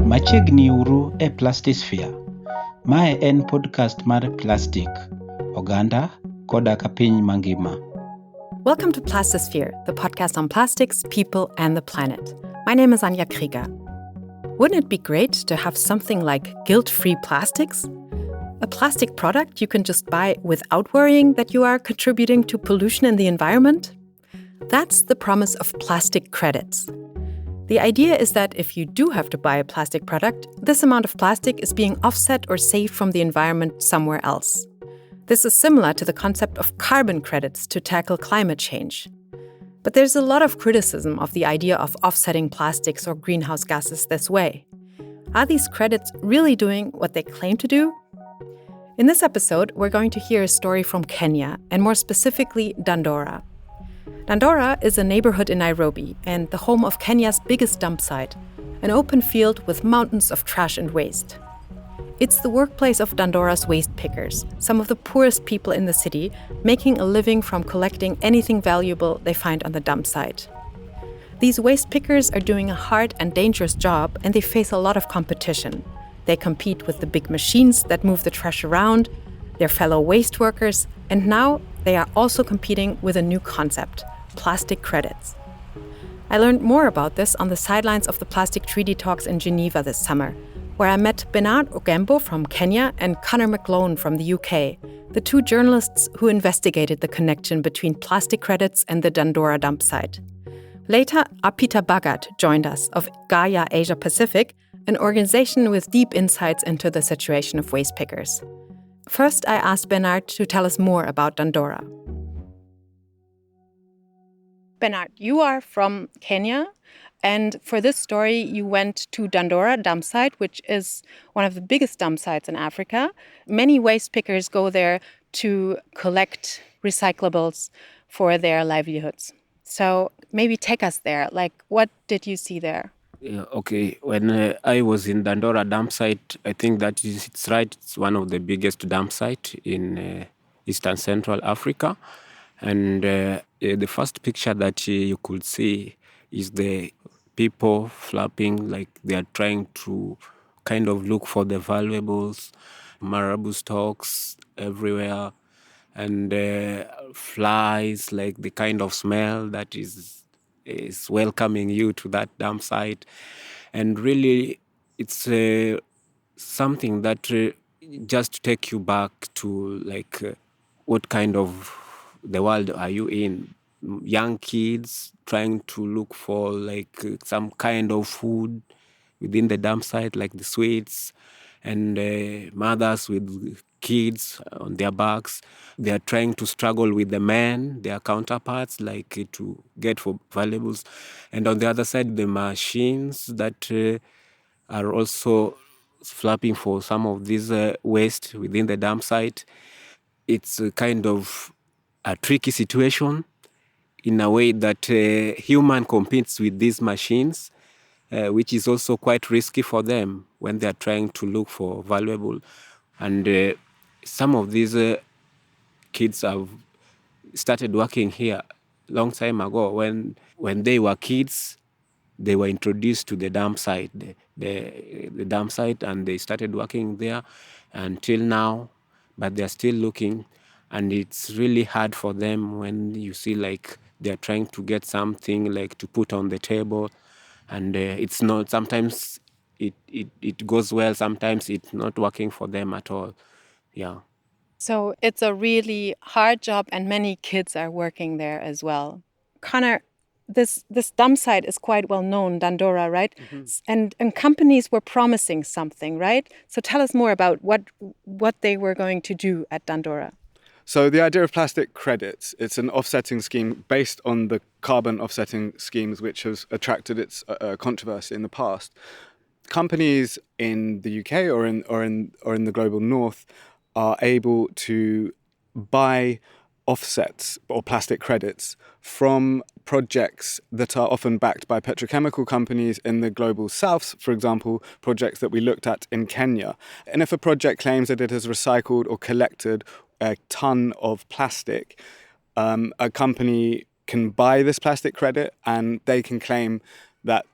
Machiegni uru e Plastisphere. Mae en podcast mar plastic, oganda koda ka piny mangima. Welcome to Plastisphere, the podcast on plastics, people, and the planet. My name is Anja Krieger. Wouldn't it be great to have something like guilt-free plastics? A plastic product you can just buy without worrying that you are contributing to pollution in the environment? That's the promise of plastic credits. The idea is that if you do have to buy a plastic product, this amount of plastic is being offset or saved from the environment somewhere else. This is similar to the concept of carbon credits to tackle climate change. But there's a lot of criticism of the idea of offsetting plastics or greenhouse gases this way. Are these credits really doing what they claim to do? In this episode, we're going to hear a story from Kenya, and more specifically, Dandora. Dandora is a neighborhood in Nairobi and the home of Kenya's biggest dumpsite, an open field with mountains of trash and waste. It's the workplace of Dandora's waste pickers, some of the poorest people in the city, making a living from collecting anything valuable they find on the dump site. These waste pickers are doing a hard and dangerous job, and they face a lot of competition. They compete with the big machines that move the trash around, their fellow waste workers, and now they are also competing with a new concept: plastic credits. I learned more about this on the sidelines of the Plastic Treaty Talks in Geneva this summer, where I met Bernard Ogembo from Kenya and Conor McGlone from the UK, the two journalists who investigated the connection between plastic credits and the Dandora dump site. Later, Apita Bhagat joined us of Gaia Asia Pacific, an organization with deep insights into the situation of waste pickers. First, I asked Bernard to tell us more about Dandora. Bernard, you are from Kenya. And for this story, you went to Dandora dumpsite, which is one of the biggest dump sites in Africa. Many waste pickers go there to collect recyclables for their livelihoods. So maybe take us there. Like, what did you see there? Yeah, okay. When I was in Dandora dumpsite, I think that it's right. It's one of the biggest dump site in Eastern Central Africa. And the first picture that you could see is the people flapping, like they are trying to kind of look for the valuables, marabou stalks everywhere, and flies, like the kind of smell that is welcoming you to that dump site. And really, it's something that just take you back to like what kind of the world are you in? Young kids trying to look for like some kind of food within the dump site, like the sweets, and mothers with kids on their backs. They are trying to struggle with the men, their counterparts, like to get for valuables. And on the other side, the machines that are also flapping for some of these waste within the dump site. It's a kind of a tricky situation in a way that human competes with these machines, which is also quite risky for them when they are trying to look for valuable. And some of these kids have started working here a long time ago. When they were kids, they were introduced to the dump site, the dump site, and they started working there until now, but they're still looking. And it's really hard for them when you see like they're trying to get something like to put on the table, and it's not, sometimes it goes well, sometimes it's not working for them at all. Yeah. So it's a really hard job, and many kids are working there as well. Conor, this dump site is quite well known, Dandora, right? Mm-hmm. And companies were promising something, right? So tell us more about what they were going to do at Dandora. So the idea of plastic credits, it's an offsetting scheme based on the carbon offsetting schemes which has attracted its controversy in the past. Companies in the UK or in the global north are able to buy offsets or plastic credits from projects that are often backed by petrochemical companies in the global south, for example, projects that we looked at in Kenya. And if a project claims that it has recycled or collected a ton of plastic, a company can buy this plastic credit and they can claim that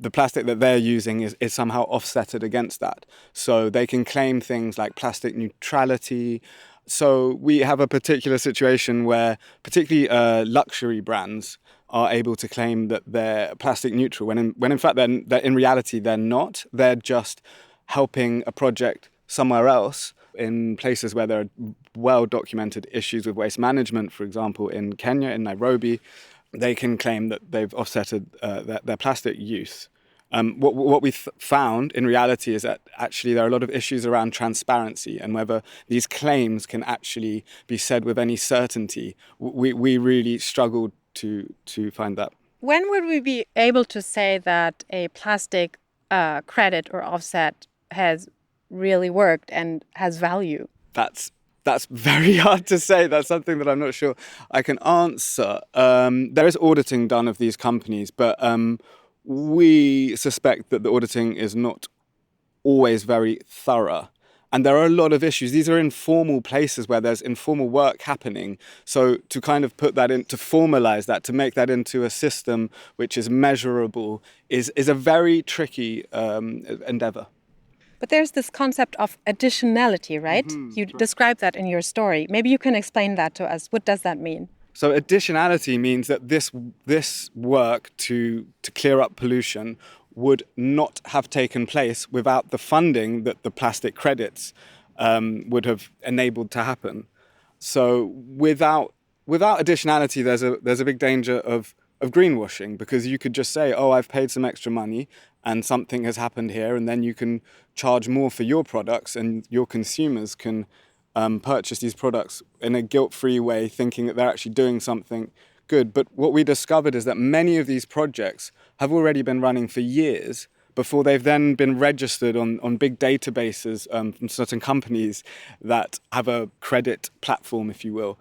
the plastic that they're using is somehow offsetted against that. So they can claim things like plastic neutrality. So we have a particular situation where particularly luxury brands are able to claim that they're plastic neutral, when in fact they're in reality they're not. They're just helping a project somewhere else in places where there are well-documented issues with waste management, for example, in Kenya, in Nairobi. They can claim that they've offsetted their plastic use. What we found in reality is that actually there are a lot of issues around transparency and whether these claims can actually be said with any certainty. We really struggled to find that. When would we be able to say that a plastic credit or offset has really worked and has value? That's very hard to say. That's something that I'm not sure I can answer. There is auditing done of these companies, but we suspect that the auditing is not always very thorough. And there are a lot of issues. These are informal places where there's informal work happening. So to kind of put that in, to formalize that, to make that into a system which is measurable is a very tricky endeavor. But there's this concept of additionality, right? Mm-hmm. You described that in your story. Maybe you can explain that to us. What does that mean? So additionality means that this work to clear up pollution would not have taken place without the funding that the plastic credits would have enabled to happen. So without additionality, there's a big danger of greenwashing, because you could just say, oh, I've paid some extra money and something has happened here, and then you can charge more for your products and your consumers can purchase these products in a guilt-free way, thinking that they're actually doing something good. But what we discovered is that many of these projects have already been running for years before they've then been registered on big databases from certain companies that have a credit platform, if you will.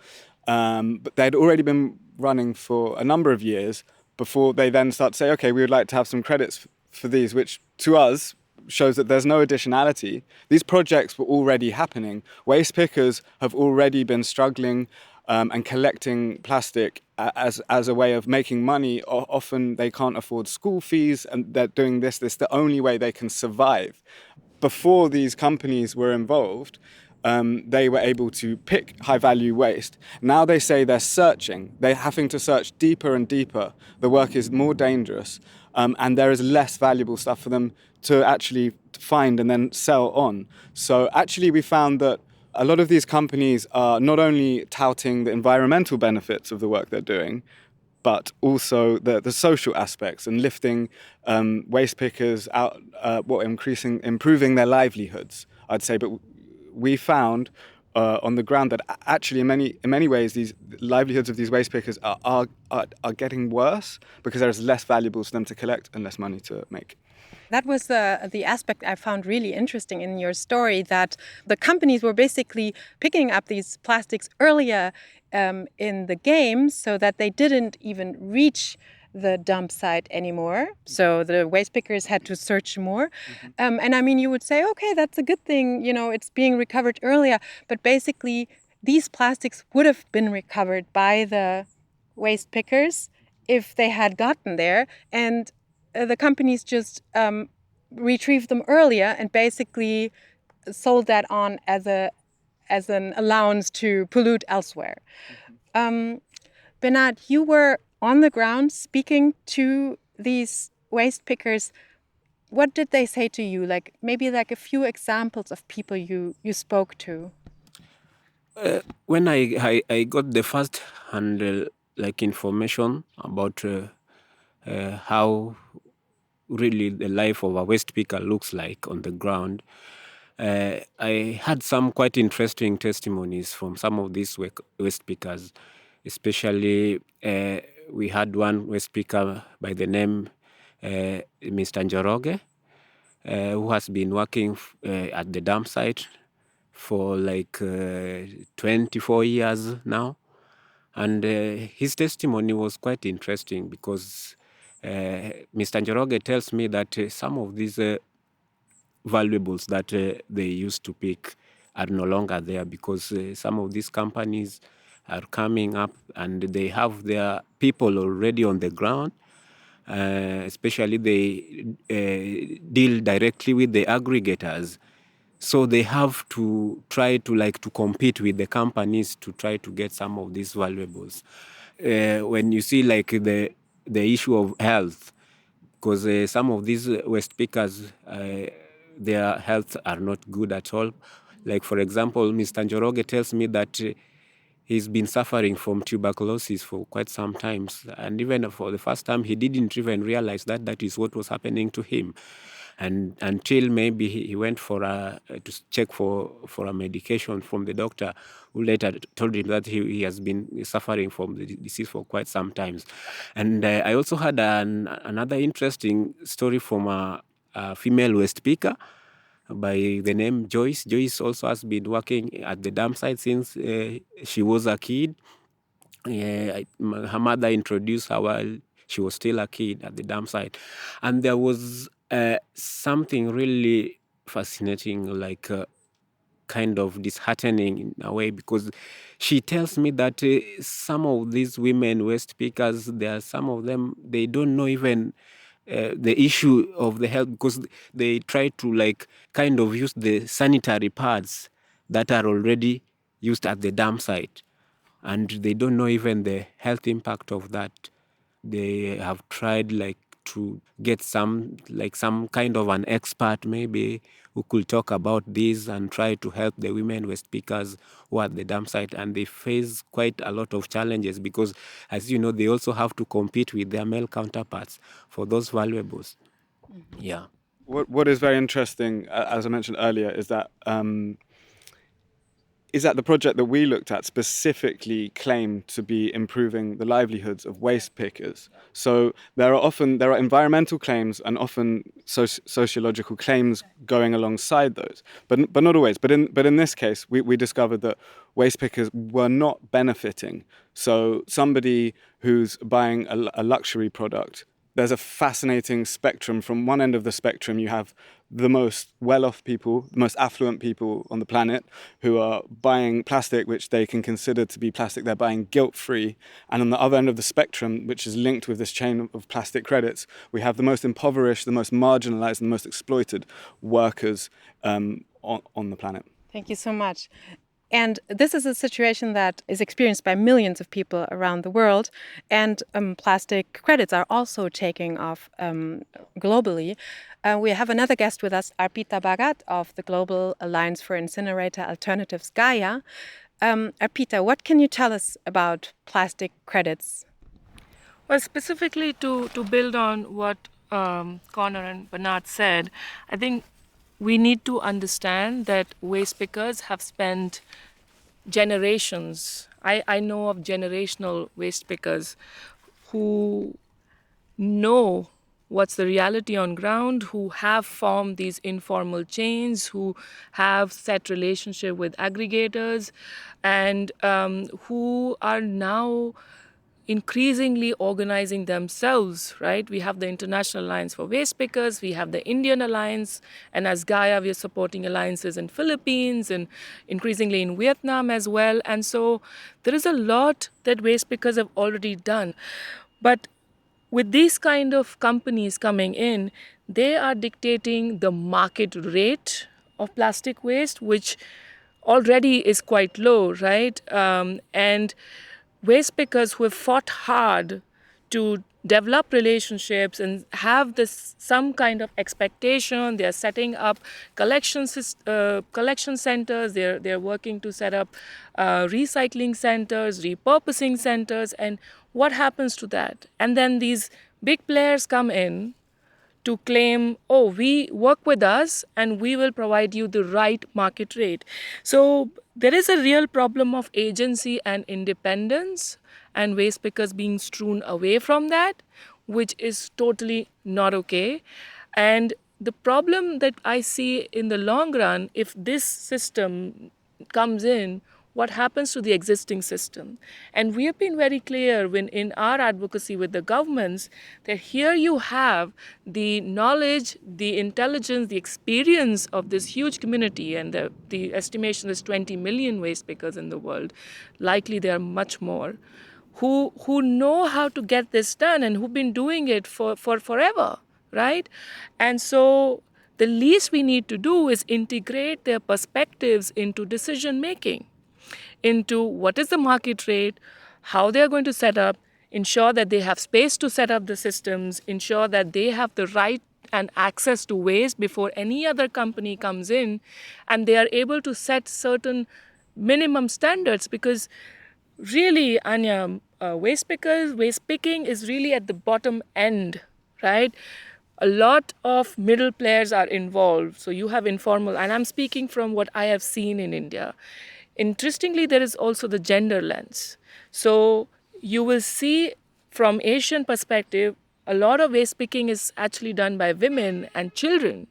But they'd already been running for a number of years before they then start to say, okay, we would like to have some credits for these, which to us shows that there's no additionality. These projects were already happening. Waste pickers have already been struggling and collecting plastic as a way of making money. Often they can't afford school fees and they're doing this. This is the only way they can survive. Before these companies were involved, they were able to pick high-value waste. Now they say they're searching. They're having to search deeper and deeper. The work is more dangerous, and there is less valuable stuff for them to actually find and then sell on. So actually we found that a lot of these companies are not only touting the environmental benefits of the work they're doing, but also the social aspects and lifting waste pickers out, improving their livelihoods, I'd say. But we found on the ground that actually in many ways these livelihoods of these waste pickers are getting worse because there's less valuables for them to collect and less money to make. That was the aspect I found really interesting in your story, that the companies were basically picking up these plastics earlier in the game so that they didn't even reach the dump site anymore. So the waste pickers had to search more. Mm-hmm. And I mean, you would say, okay, that's a good thing, it's being recovered earlier. But basically, these plastics would have been recovered by the waste pickers if they had gotten there. And the companies just retrieved them earlier and basically sold that on as an allowance to pollute elsewhere. Mm-hmm. Bernard, you were on the ground speaking to these waste pickers. What did they say to you? Maybe a few examples of people you spoke to. When I got the first hand information about how really the life of a waste picker looks like on the ground, I had some quite interesting testimonies from some of these waste pickers. Especially, we had one waste picker by the name Mr. Njoroge, who has been working at the dump site for 24 years now. And his testimony was quite interesting because Mr. Njoroge tells me that some of these valuables that they used to pick are no longer there, because some of these companies are coming up and they have their people already on the ground. Especially they deal directly with the aggregators. So they have to try to compete with the companies to try to get some of these valuables. When you see the issue of health, because some of these waste pickers, their health are not good at all. Like, for example, Mr. Njoroge tells me that he's been suffering from tuberculosis for quite some time. And even for the first time, he didn't even realize that that is what was happening to him. And until maybe he went to check for a medication from the doctor, who later told him that he has been suffering from the disease for quite some time. And I also had another interesting story from a female waste picker by the name Joyce. Joyce also has been working at the dumpsite since she was a kid. Her mother introduced her while she was still a kid at the dumpsite. And there was something really fascinating, kind of disheartening in a way, because she tells me that some of these women waste pickers, there are some of them, they don't know even the issue of the health, because they try to kind of use the sanitary pads that are already used at the dump site, and they don't know even the health impact of that. They have tried to get some kind of an expert maybe who could talk about this and try to help the women waste pickers who are at the dump site, and they face quite a lot of challenges because, as you know, they also have to compete with their male counterparts for those valuables. Yeah. What is very interesting, as I mentioned earlier, is that the project that we looked at specifically claimed to be improving the livelihoods of waste pickers. So there are environmental claims and often sociological claims going alongside those, but not always. But in this case, we discovered that waste pickers were not benefiting. So somebody who's buying a luxury product, there's a fascinating spectrum. From one end of the spectrum, you have the most well-off people, the most affluent people on the planet, who are buying plastic which they can consider to be plastic they're buying guilt-free. And on the other end of the spectrum, which is linked with this chain of plastic credits, we have the most impoverished, the most marginalized, and the most exploited workers on the planet. Thank you so much. And this is a situation that is experienced by millions of people around the world. And plastic credits are also taking off globally. We have another guest with us, Arpita Bhagat of the Global Alliance for Incinerator Alternatives, Gaia. Arpita, what can you tell us about plastic credits? Well, specifically to build on what Connor and Bernard said, I think we need to understand that waste pickers have spent generations. I know of generational waste pickers who know what's the reality on ground, who have formed these informal chains, who have set relationship with aggregators, and who are now increasingly organizing themselves, right? We have the International Alliance for Waste Pickers, we have the Indian Alliance, and as Gaia, we are supporting alliances in Philippines and increasingly in Vietnam as well. And so there is a lot that waste pickers have already done. But with these kind of companies coming in, they are dictating the market rate of plastic waste, which already is quite low, right? And waste pickers who have fought hard to develop relationships and have some kind of expectation. They are setting up collection centers. They're working to set up recycling centers, repurposing centers. And what happens to that? And then these big players come in to claim, oh, we work with us and we will provide you the right market rate. So there is a real problem of agency and independence, and waste pickers being strewn away from that, which is totally not okay. And the problem that I see in the long run, if this system comes in, what happens to the existing system. And we have been very clear in our advocacy with the governments that here you have the knowledge, the intelligence, the experience of this huge community, and the estimation is 20 million waste pickers in the world. Likely there are much more, who know how to get this done and who've been doing it for forever, right? And so the least we need to do is integrate their perspectives into decision making, into what is the market rate, how they're going to set up, ensure that they have space to set up the systems, ensure that they have the right and access to waste before any other company comes in, and they are able to set certain minimum standards. Because really, Anya, waste picking is really at the bottom end, right? A lot of middle players are involved. So you have informal, and I'm speaking from what I have seen in India. Interestingly, there is also the gender lens. So you will see from Asian perspective, a lot of waste picking is actually done by women and children.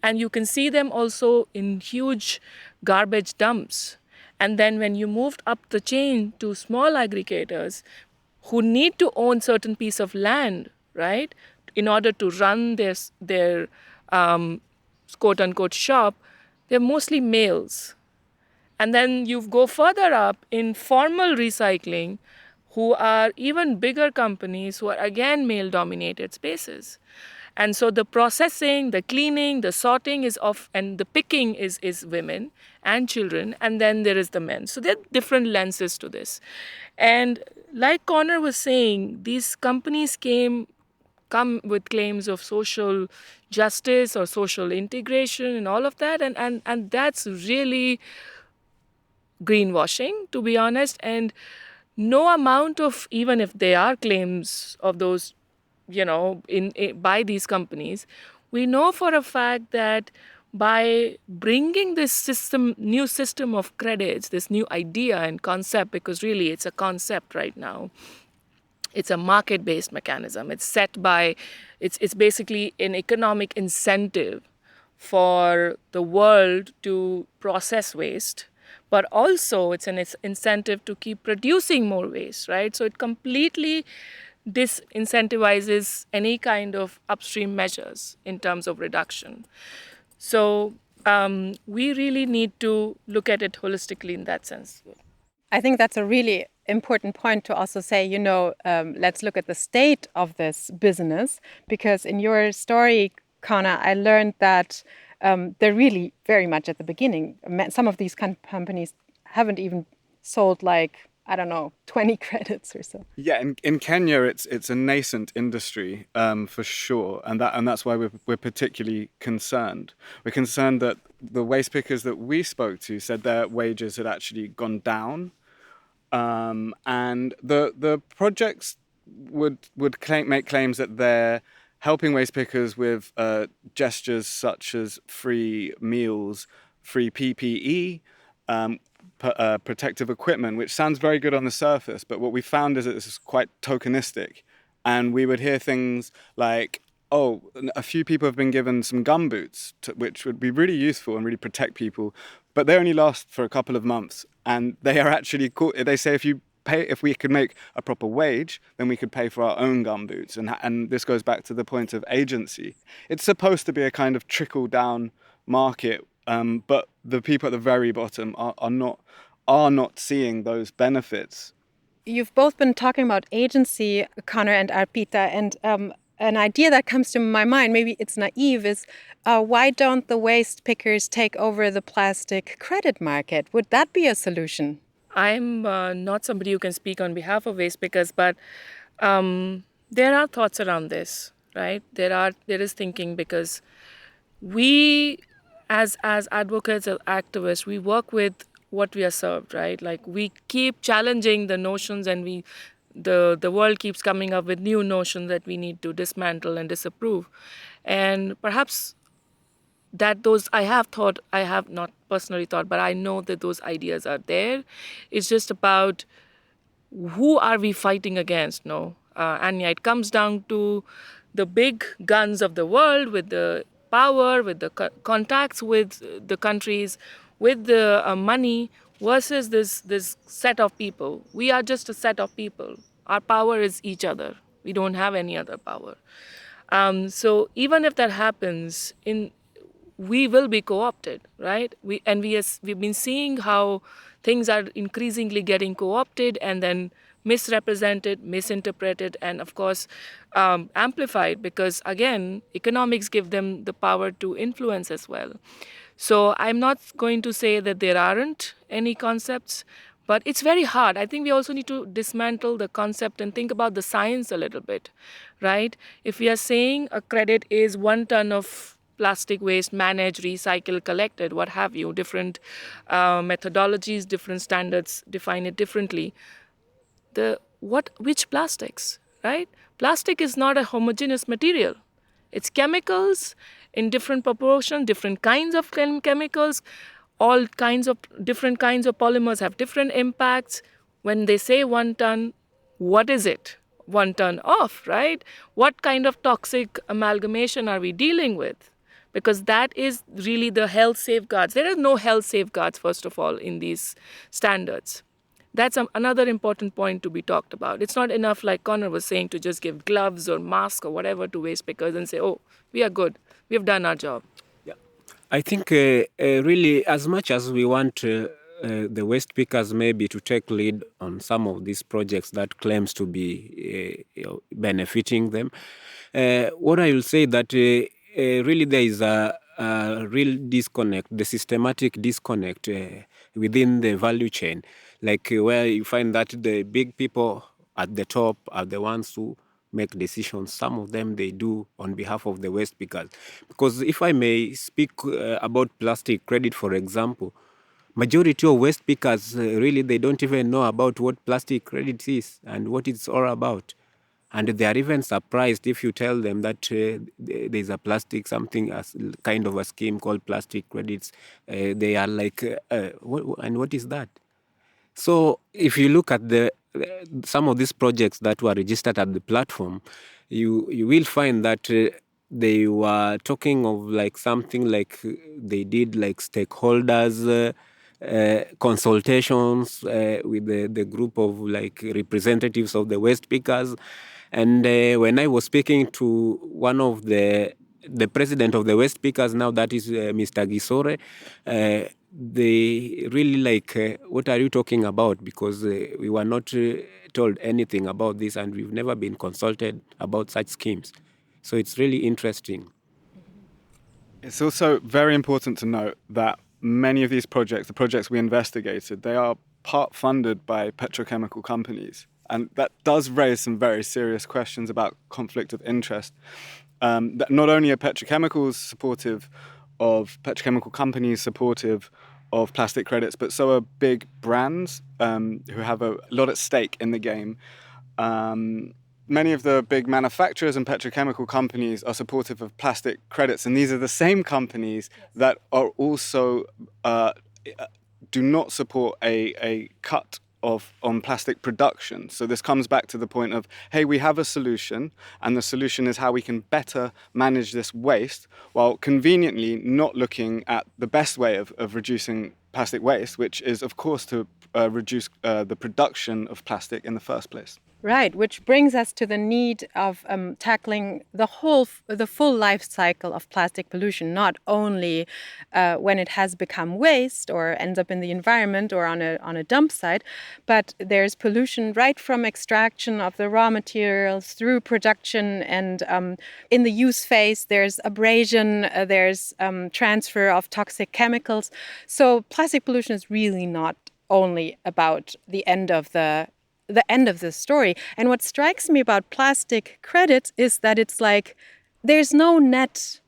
And you can see them also in huge garbage dumps. And then when you moved up the chain to small aggregators who need to own certain piece of land, right, in order to run their quote unquote shop, they're mostly males. And then you go further up in formal recycling, who are even bigger companies who are again male dominated spaces. And so the processing, the cleaning, the sorting is off, and the picking is women and children, and then there is the men. So there are different lenses to this. And like Connor was saying, these companies come with claims of social justice or social integration and all of that, and that's really greenwashing, to be honest. And no amount of, even if there are claims of those, by these companies, we know for a fact that by bringing this new system of credits, this new idea and concept, because really it's a concept right now, it's a market-based mechanism. It's set by, it's basically an economic incentive for the world to process waste, but also it's an incentive to keep producing more waste, right? So it completely disincentivizes any kind of upstream measures in terms of reduction. So we really need to look at it holistically in that sense. I think that's a really important point to also say, let's look at the state of this business, because in your story, Connor, I learned that they're really very much at the beginning. Some of these companies haven't even sold 20 credits or so. Yeah, in Kenya, it's a nascent industry for sure, and that's why we're particularly concerned. We're concerned that the waste pickers that we spoke to said their wages had actually gone down, and the projects would make claims that they're helping waste pickers with gestures such as free meals, free PPE. Protective equipment, which sounds very good on the surface, but what we found is that this is quite tokenistic. And we would hear things like, oh, a few people have been given some gumboots, which would be really useful and really protect people, but they only last for a couple of months. And they are actually cool. They say if we could make a proper wage, then we could pay for our own gumboots. And this goes back to the point of agency. It's supposed to be a kind of trickle-down market, but the people at the very bottom are not seeing those benefits. You've both been talking about agency, Connor and Arpita, and an idea that comes to my mind, maybe it's naive, is why don't the waste pickers take over the plastic credit market? Would that be a solution? I'm not somebody who can speak on behalf of waste pickers, but there are thoughts around this, right? There is thinking, because we, as advocates or activists, we work with what we are served, right? Like, we keep challenging the notions, and the world keeps coming up with new notions that we need to dismantle and disapprove. And perhaps that I have not personally thought, but I know that those ideas are there. It's just about who are we fighting against, no? And yeah, it comes down to the big guns of the world with the power, with the contacts with the countries, with the money, versus this set of people. We are just a set of people. Our power is each other. We don't have any other power. So even if that happens, we will be co-opted, right? We've been seeing how things are increasingly getting co-opted and then misrepresented, misinterpreted, and of course amplified, because again, economics give them the power to influence as well. So I'm not going to say that there aren't any concepts, but it's very hard. I think we also need to dismantle the concept and think about the science a little bit, right? If we are saying a credit is 1 ton of plastic waste managed, recycled, collected, what have you, different methodologies, different standards define it differently. Which plastics, right? Plastic is not a homogeneous material. It's chemicals in different proportions, different kinds of chemicals, all kinds of different kinds of polymers have different impacts. When they say 1 ton, what is it 1 ton of, right? What kind of toxic amalgamation are we dealing with? Because that is really the health safeguards. There are no health safeguards, first of all, in these standards. That's another important point to be talked about. It's not enough, like Connor was saying, to just give gloves or masks or whatever to waste pickers and say, oh, we are good. We have done our job. Yeah, I think really, as much as we want the waste pickers maybe to take lead on some of these projects that claims to be benefiting them, what I will say that really there is a real disconnect, the systematic disconnect within the value chain, like where you find that the big people at the top are the ones who make decisions. Some of them they do on behalf of the waste pickers. Because if I may speak about plastic credit, for example, majority of waste pickers really they don't even know about what plastic credit is and what it's all about. And they are even surprised if you tell them that there's a plastic something as kind of a scheme called plastic credits. They are like, what is that? So if you look at some of these projects that were registered at the platform, you will find that they were talking of like something like they did like stakeholders consultations with the group of like representatives of the waste pickers. And when I was speaking to one of the president of the waste pickers now, that is Mr. Gisore, they really like, what are you talking about? Because we were not told anything about this and we've never been consulted about such schemes. So it's really interesting. It's also very important to note that many of these projects, the projects we investigated, they are part funded by petrochemical companies. And that does raise some very serious questions about conflict of interest. That not only are petrochemicals supportive of petrochemical companies supportive of plastic credits, but so are big brands who have a lot at stake in the game. Many of the big manufacturers and petrochemical companies are supportive of plastic credits, and these are the same companies that are also do not support a cut on plastic production. So this comes back to the point of, hey, we have a solution, and the solution is how we can better manage this waste, while conveniently not looking at the best way of reducing plastic waste, which is, of course, to reduce the production of plastic in the first place. Right, which brings us to the need of tackling the full life cycle of plastic pollution, not only when it has become waste or ends up in the environment or on a dump site, but there's pollution right from extraction of the raw materials through production, and in the use phase there's abrasion, there's transfer of toxic chemicals. So plastic pollution is really not only about the end of the story. And what strikes me about plastic credits is that it's like there's no net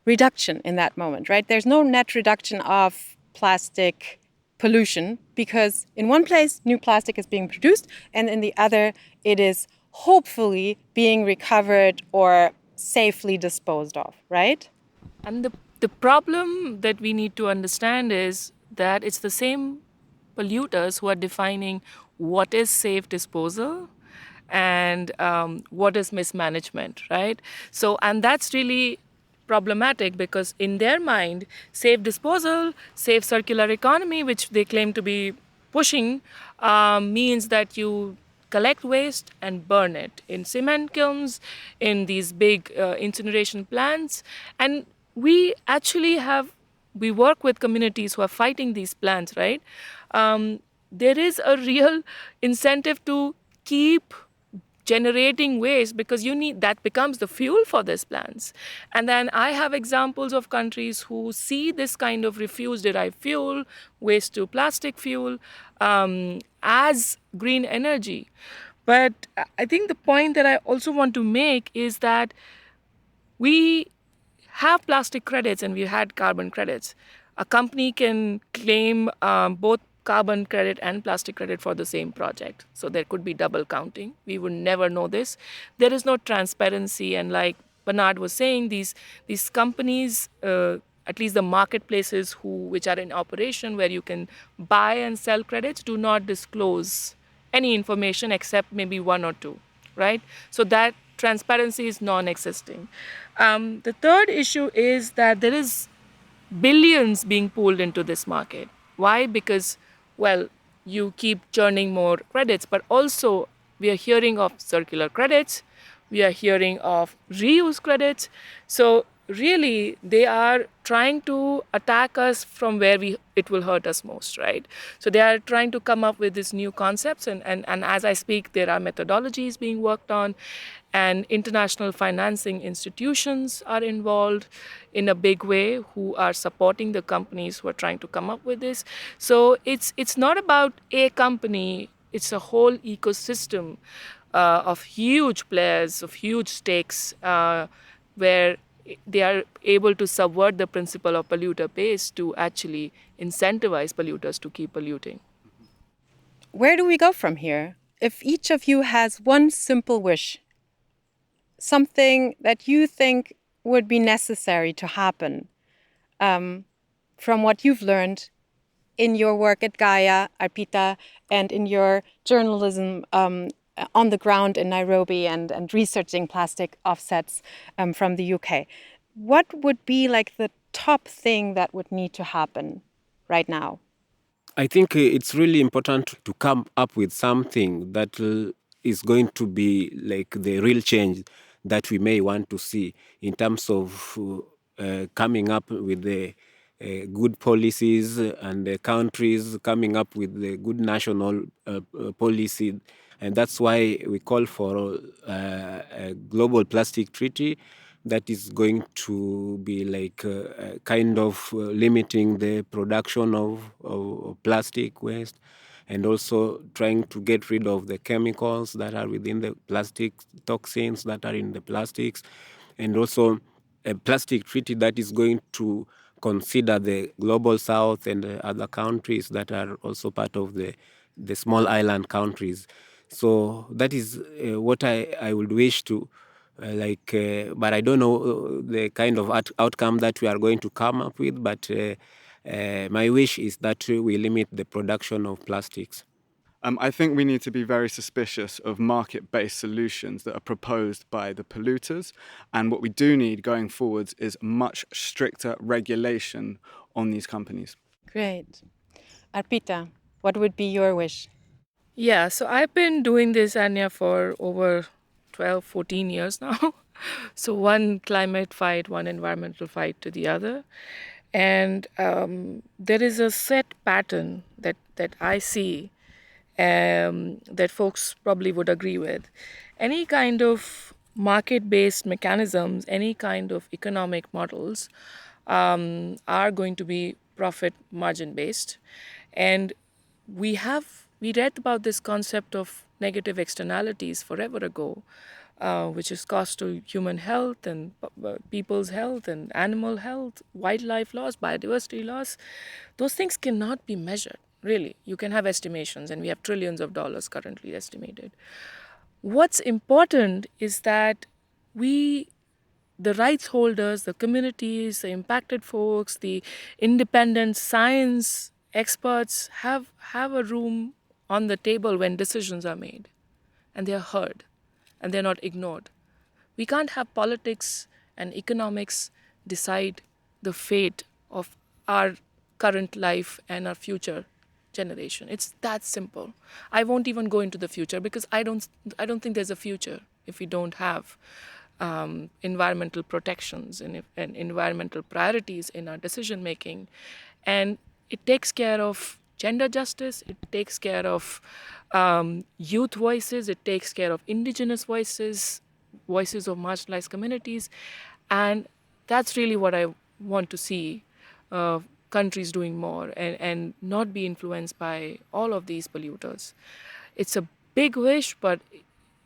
reduction in that moment, right? There's no net reduction of plastic pollution, because in one place new plastic is being produced and in the other it is hopefully being recovered or safely disposed of, right? And the problem that we need to understand is that it's the same polluters who are defining what is safe disposal and what is mismanagement, right? So, and that's really problematic, because in their mind, safe disposal, safe circular economy, which they claim to be pushing means that you collect waste and burn it in cement kilns, in these big incineration plants. And we work with communities who are fighting these plants, right? There is a real incentive to keep generating waste because that becomes the fuel for these plants. And then I have examples of countries who see this kind of refuse derived fuel, waste to plastic fuel, as green energy. But I think the point that I also want to make is that we have plastic credits and we had carbon credits. A company can claim both carbon credit and plastic credit for the same project. So there could be double counting. We would never know this. There is no transparency. And like Bernard was saying, these companies, at least the marketplaces which are in operation where you can buy and sell credits, do not disclose any information except maybe one or two, right? So that transparency is non-existing. The third issue is that there is billions being pooled into this market. Why? Because, well, you keep churning more credits, but also we are hearing of circular credits, we are hearing of reuse credits. So really, they are trying to attack us from where it will hurt us most, right? So they are trying to come up with these new concepts, and as I speak, there are methodologies being worked on, and international financing institutions are involved in a big way who are supporting the companies who are trying to come up with this. So it's not about a company, it's a whole ecosystem of huge players, of huge stakes, where they are able to subvert the principle of polluter pays to actually incentivize polluters to keep polluting. Where do we go from here? If each of you has one simple wish, something that you think would be necessary to happen, from what you've learned in your work at Gaia, Arpita, and in your journalism on the ground in Nairobi and researching plastic offsets from the UK, what would be like the top thing that would need to happen right now? I think it's really important to come up with something that is going to be like the real change that we may want to see in terms of coming up with the good policies, and the countries coming up with the good national policy. And that's why we call for a global plastic treaty that is going to be like kind of limiting the production of plastic waste, and also trying to get rid of the chemicals that are within the plastic, toxins that are in the plastics, and also a plastic treaty that is going to consider the global south and other countries that are also part of the small island countries. So that is what I would wish to but I don't know the kind of outcome that we are going to come up with, but my wish is that we limit the production of plastics. I think we need to be very suspicious of market-based solutions that are proposed by the polluters. And what we do need going forwards is much stricter regulation on these companies. Great. Arpita, what would be your wish? Yeah, so I've been doing this, Anya, for over 12, 14 years now. So one climate fight, one environmental fight to the other. And there is a set pattern that I see that folks probably would agree with. Any kind of market-based mechanisms, any kind of economic models are going to be profit margin-based. And we read about this concept of negative externalities forever ago, which is cost to human health and people's health and animal health, wildlife loss, biodiversity loss. Those things cannot be measured, really. You can have estimations, and we have trillions of dollars currently estimated. What's important is that the rights holders, the communities, the impacted folks, the independent science experts have a room on the table when decisions are made, and they are heard, and they're not ignored. We can't have politics and economics decide the fate of our current life and our future generation. It's that simple. I won't even go into the future because I don't think there's a future if we don't have environmental protections and environmental priorities in our decision making. And it takes care of gender justice, it takes care of youth voices, it takes care of indigenous voices, voices of marginalized communities. And that's really what I want to see countries doing more, and not be influenced by all of these polluters. It's a big wish, but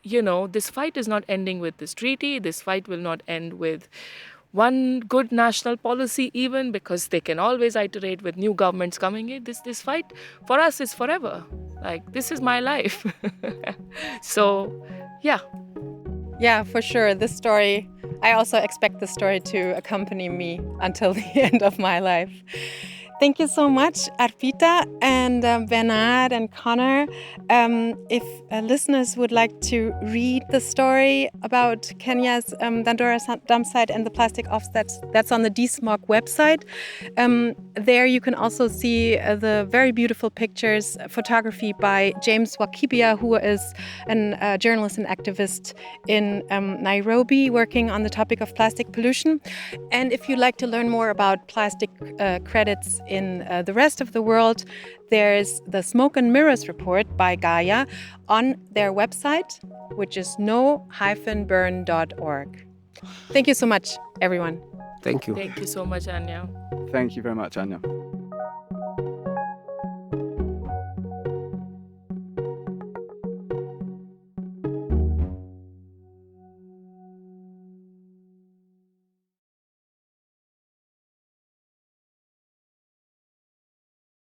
this fight is not ending with this treaty. This fight will not end with one good national policy even, because they can always iterate with new governments coming in. This fight for us is forever. Like, this is my life. So, yeah. Yeah, for sure. This story, I also expect this story to accompany me until the end of my life. Thank you so much, Arpita and Bernard and Connor. If listeners would like to read the story about Kenya's Dandora dumpsite and the plastic offsets, that's on the DSMOG website. There you can also see the very beautiful pictures, photography by James Wakibia, who is a journalist and activist in Nairobi, working on the topic of plastic pollution. And if you'd like to learn more about plastic credits in the rest of the world, there's the Smoke and Mirrors report by Gaia on their website, which is no-burn.org. Thank you so much, everyone. Thank you. Thank you so much, Anya. Thank you very much, Anya.